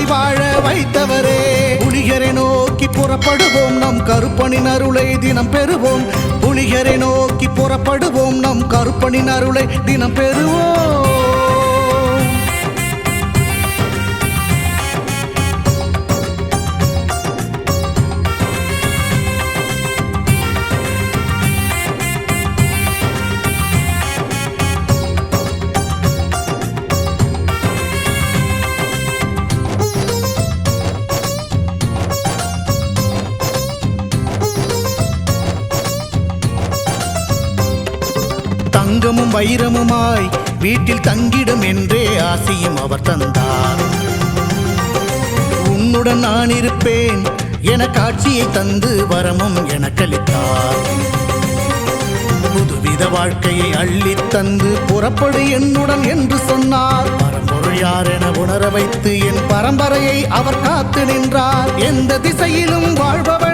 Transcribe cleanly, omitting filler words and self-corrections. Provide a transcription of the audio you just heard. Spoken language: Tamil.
வாழ வைத்தவரே. புலிகரை நோக்கி புறப்படுவோம், நம் கருப்பனின் அருளை தினம் பெறுவோம். புலிகரை நோக்கி புறப்படுவோம், நம் கருப்பனின் அருளை தினம் பெறுவோம். தங்கமும் வைரமுமாய் வீட்டில் தங்கிடும் என்றே ஆசையும் அவர் தந்தார். உன்னுடன் நான் இருப்பேன் என காட்சியை தந்து வரமும் எனக்களித்தார். புதுவித வாழ்க்கையை அள்ளித் தந்து புறப்படு என்னுடன் என்று சொன்னார். பரம்பொருள் யார் என உணர வைத்து என் பரம்பரையை அவர் காத்து நின்றார். எந்த திசையிலும் வாழ்பவர்